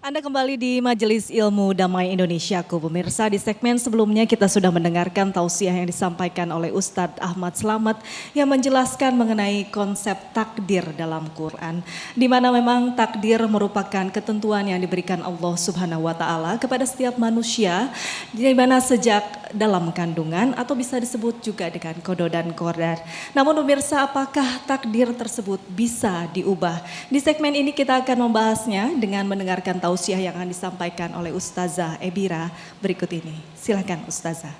Anda kembali di Majelis Ilmu Damai Indonesiaku, pemirsa. Di segmen sebelumnya kita sudah mendengarkan tausiah yang disampaikan oleh Ustadz Ahmad Slamet yang menjelaskan mengenai konsep takdir dalam Quran, di mana memang takdir merupakan ketentuan yang diberikan Allah Subhanahu wa taala kepada setiap manusia, di mana sejak dalam kandungan atau bisa disebut juga dengan kodo dan qadar. Namun pemirsa, apakah takdir tersebut bisa diubah? Di segmen ini kita akan membahasnya dengan mendengarkan tausiah yang akan disampaikan oleh Ustazah Ebira berikut ini. Silakan Ustazah.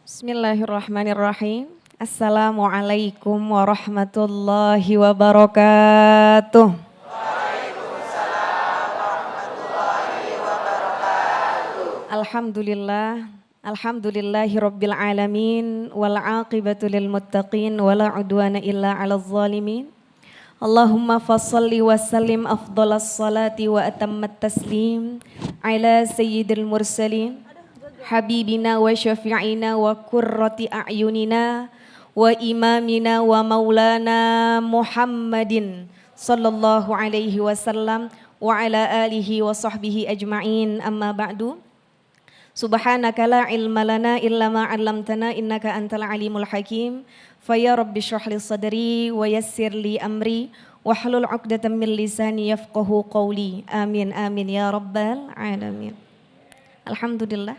Bismillahirrahmanirrahim. Assalamualaikum warahmatullahi wabarakatuh. Waalaikumsalam warahmatullahi wabarakatuh. Alhamdulillahi rabbil alamin wal aqibatu lil muttaqin wala udwana illa 'alal zalimin. Allahumma fassalli wa sallim afdalas salati wa atammat taslim ala sayyidil mursalin habibina wa syafi'ina wa qurrati a'yunina wa imamina wa maulana Muhammadin sallallahu alaihi wasallam wa ala alihi wa sahbihi ajma'in, amma ba'du. Subhanaka la ilma lana illa ma 'allamtana innaka antal alimul hakim. Faya rabbi shrah li sadri wa yassir li amri wahlul 'uqdatam min lisani yafqahu qawli. Amin amin ya rabbal alamin. Alhamdulillah,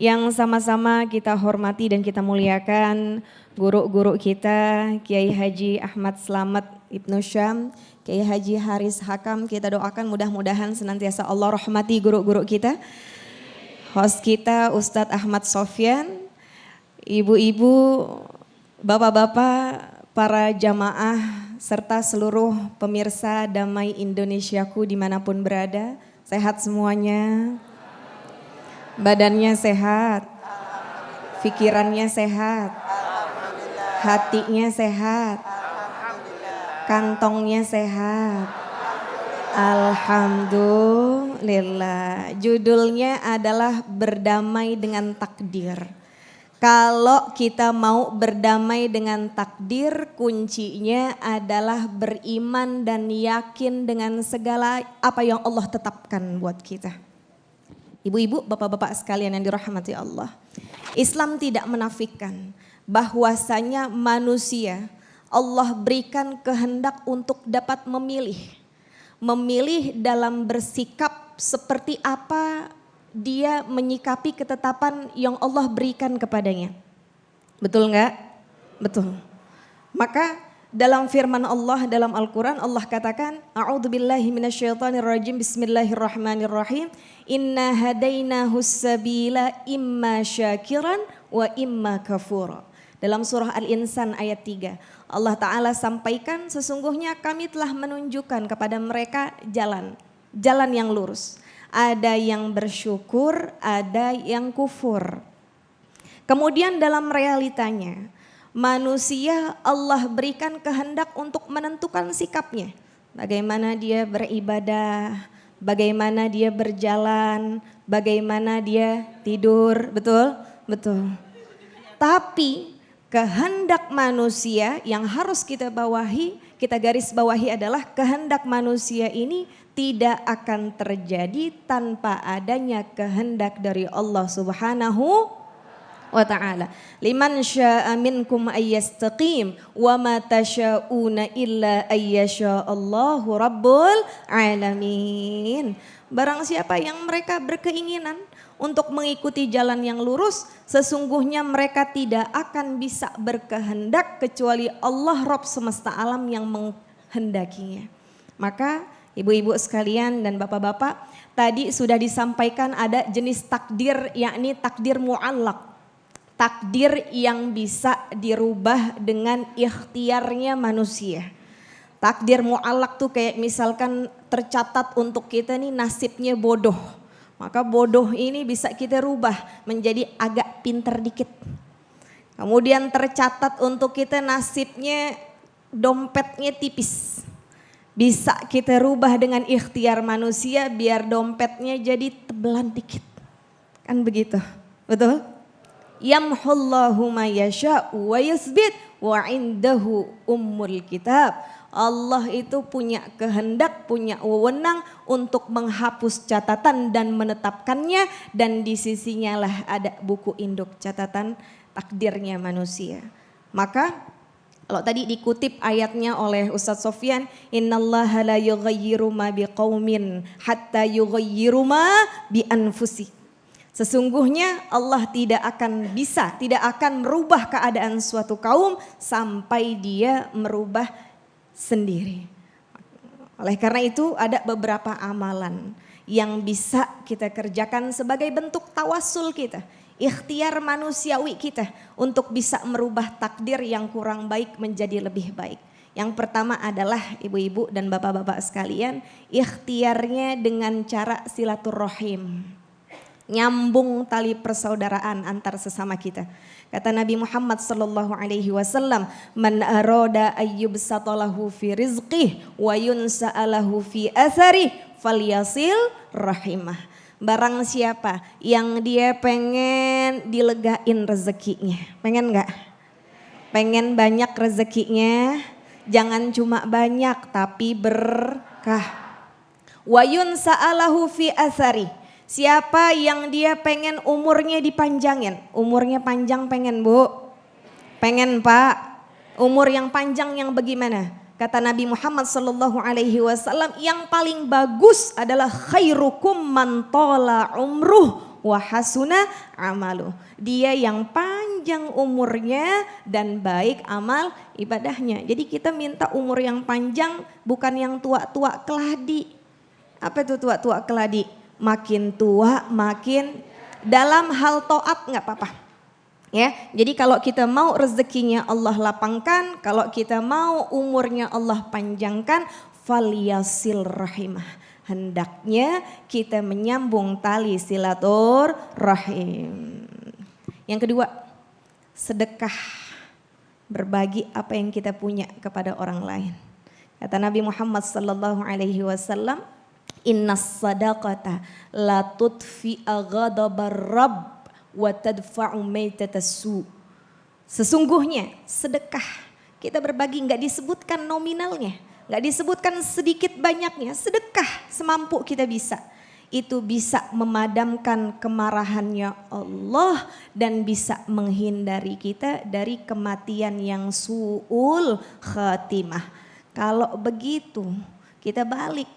yang sama-sama kita hormati dan kita muliakan guru-guru kita, Kiai Haji Ahmad Slamet Ibnu Syam, Kiai Haji Haris Hakam. Kita doakan mudah-mudahan senantiasa Allah rahmati guru-guru kita. Host kita Ustadz Ahmad Sofyan, ibu-ibu, bapak-bapak, para jamaah, serta seluruh pemirsa Damai Indonesiaku dimanapun berada. Sehat semuanya? Badannya sehat? Pikirannya sehat? Hatinya sehat? Kantongnya sehat? Alhamdulillah. Judulnya adalah berdamai dengan takdir. Kalau kita mau berdamai dengan takdir, kuncinya adalah beriman dan yakin dengan segala apa yang Allah tetapkan buat kita. Ibu-ibu, bapak-bapak sekalian yang dirahmati Allah, Islam tidak menafikan bahwasanya manusia Allah berikan kehendak untuk dapat memilih dalam bersikap seperti apa dia menyikapi ketetapan yang Allah berikan kepadanya. Betul enggak? Betul. Maka dalam firman Allah dalam Al-Quran, Allah katakan, A'udzubillahi minasyaitonirrajim, Bismillahirrahmanirrahim, Inna hadainahus sabila imma syakiran wa imma kafura. Dalam surah Al-Insan ayat 3, Allah Ta'ala sampaikan, sesungguhnya kami telah menunjukkan kepada mereka jalan yang lurus. Ada yang bersyukur, ada yang kufur. Kemudian dalam realitanya, manusia Allah berikan kehendak untuk menentukan sikapnya. Bagaimana dia beribadah, bagaimana dia berjalan, bagaimana dia tidur, betul? Betul. Tapi kehendak manusia yang harus kita bawahi, kita garis bawahi adalah kehendak manusia ini tidak akan terjadi tanpa adanya kehendak dari Allah Subhanahu wa ta'ala. Liman syaa minkum ayyastaqim wa ma tasyauna illa ayyasha'allahu rabbul alamin. Barang siapa yang mereka berkeinginan untuk mengikuti jalan yang lurus, sesungguhnya mereka tidak akan bisa berkehendak kecuali Allah Rabb semesta alam yang menghendakinya. Maka ibu-ibu sekalian dan bapak-bapak, tadi sudah disampaikan ada jenis takdir, yakni takdir mu'allaq. Takdir yang bisa dirubah dengan ikhtiarnya manusia. Takdir mu'allaq tuh kayak misalkan tercatat untuk kita nih nasibnya bodoh. Maka bodoh ini bisa kita rubah menjadi agak pinter dikit. Kemudian tercatat untuk kita nasibnya dompetnya tipis. Bisa kita rubah dengan ikhtiar manusia biar dompetnya jadi tebelan dikit. Kan begitu, betul? Yamhullahu ma yasha'u wa yusbit wa indahu ummul kitab. Allah itu punya kehendak, punya wewenang untuk menghapus catatan dan menetapkannya, dan di sisinya lah ada buku induk catatan takdirnya manusia. Maka kalau tadi dikutip ayatnya oleh Ustadz Sofyan, innallaha la yughayyiru ma biqaumin hatta yughayyiru ma bi anfusih. Sesungguhnya Allah tidak akan merubah keadaan suatu kaum sampai dia merubah sendiri. Oleh karena itu ada beberapa amalan yang bisa kita kerjakan sebagai bentuk tawasul kita, ikhtiar manusiawi kita untuk bisa merubah takdir yang kurang baik menjadi lebih baik. Yang pertama adalah ibu-ibu dan bapak-bapak sekalian, ikhtiarnya dengan cara silaturahim. Nyambung tali persaudaraan antar sesama kita. Kata Nabi Muhammad sallallahu alaihi wasallam, "Man arada ayyubsatalahu fi rizqih wa yunsa'alahu fi athari falyasil rahimah." Barang siapa yang dia pengen dilegain rezekinya. Pengen enggak? Pengen banyak rezekinya, jangan cuma banyak tapi berkah. Wa yunsa'alahu fi athari. Siapa yang dia pengen umurnya dipanjangin? Umurnya panjang pengen bu? Pengen pak? Umur yang panjang yang bagaimana? Kata Nabi Muhammad sallallahu alaihi wasallam, yang paling bagus adalah khairukum man tola umruh wa hasuna amalu. Dia yang panjang umurnya dan baik amal ibadahnya. Jadi kita minta umur yang panjang, bukan yang tua-tua keladi. Apa itu tua-tua keladi? Makin tua makin dalam hal taat nggak apa-apa. Ya, jadi kalau kita mau rezekinya Allah lapangkan, kalau kita mau umurnya Allah panjangkan, falyasil rahimah. Hendaknya kita menyambung tali silaturahim. Yang kedua, sedekah, berbagi apa yang kita punya kepada orang lain. Kata Nabi Muhammad sallallahu alaihi wasallam, innas sadaqata la tudfi'a ghadabar rabb wa tadfa'u maitatassu. Sesungguhnya sedekah, kita berbagi nggak disebutkan nominalnya, nggak disebutkan sedikit banyaknya, sedekah semampu kita bisa. Itu bisa memadamkan kemarahannya Allah dan bisa menghindari kita dari kematian yang su'ul khatimah. Kalau begitu kita balik.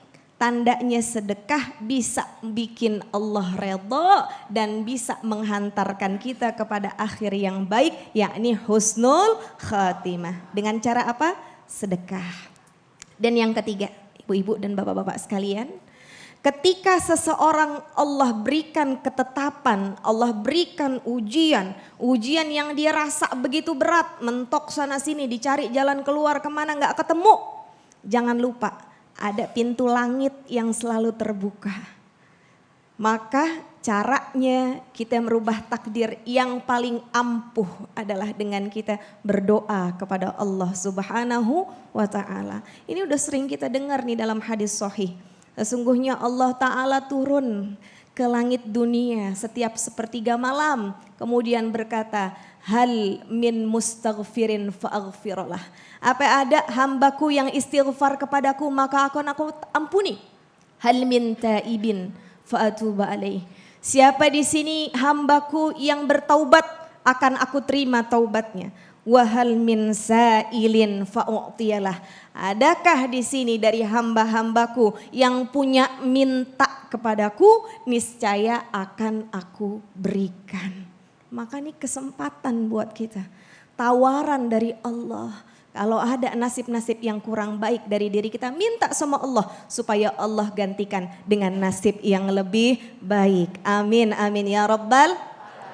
Tandanya sedekah bisa bikin Allah redha dan bisa menghantarkan kita kepada akhir yang baik, yakni husnul khatimah. Dengan cara apa? Sedekah. Dan yang ketiga, ibu-ibu dan bapak-bapak sekalian, ketika seseorang Allah berikan ketetapan, Allah berikan ujian yang dia rasa begitu berat, mentok sana sini, dicari jalan keluar kemana nggak ketemu, jangan lupa ada pintu langit yang selalu terbuka. Maka caranya kita merubah takdir yang paling ampuh adalah dengan kita berdoa kepada Allah Subhanahu wa ta'ala. Ini udah sering kita dengar nih dalam hadis sahih. Sesungguhnya Allah Ta'ala turun ke langit dunia setiap sepertiga malam. Kemudian berkata, hal min mustaghfirin fa'aghfirullah. Apa ada hambaku yang istighfar kepadaku maka akan aku ampuni. Hal min taibin fa'atuba alaih. Siapa di sini hambaku yang bertaubat akan aku terima taubatnya. Wahal min sa'ilin fa'u'tiyalah. Adakah di sini dari hamba-hambaku yang punya minta kepadaku, niscaya akan aku berikan. Maka ini kesempatan buat kita. Tawaran dari Allah. Kalau ada nasib-nasib yang kurang baik dari diri kita, minta sama Allah supaya Allah gantikan dengan nasib yang lebih baik. Amin, amin ya Rabbal.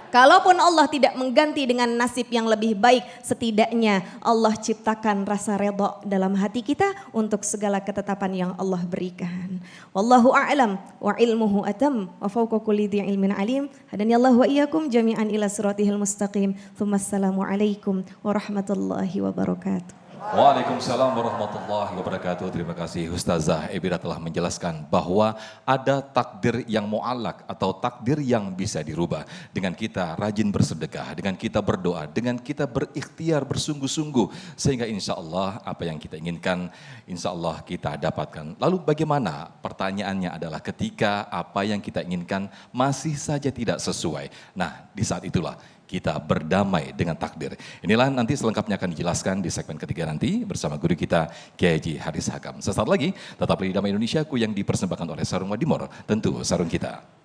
Kalaupun Allah tidak mengganti dengan nasib yang lebih baik, setidaknya Allah ciptakan rasa redha dalam hati kita untuk segala ketetapan yang Allah berikan. Wallahu a'lam wa ilmuhu atam wa fawqa kulli dhi ilmin alim. Hadani Allah wa iyyakum jami'an ila siratihil mustaqim. Tsumma assalamu alaikum warahmatullahi wabarakatuh. Waalaikumsalam warahmatullahi wabarakatuh. Terima kasih Ustazah Ebira telah menjelaskan bahwa ada takdir yang mu'allak atau takdir yang bisa dirubah. Dengan kita rajin bersedekah, dengan kita berdoa, dengan kita berikhtiar bersungguh-sungguh. Sehingga insya Allah apa yang kita inginkan insya Allah kita dapatkan. Lalu bagaimana? Pertanyaannya adalah ketika apa yang kita inginkan masih saja tidak sesuai. Nah di saat itulah kita berdamai dengan takdir. Inilah nanti selengkapnya akan dijelaskan di segmen ketiga nanti bersama guru kita Kiai Haji Haris Hakam. Sesaat lagi tetap di Damai Indonesiaku yang dipersembahkan oleh Sarung Wadimor, tentu sarung kita.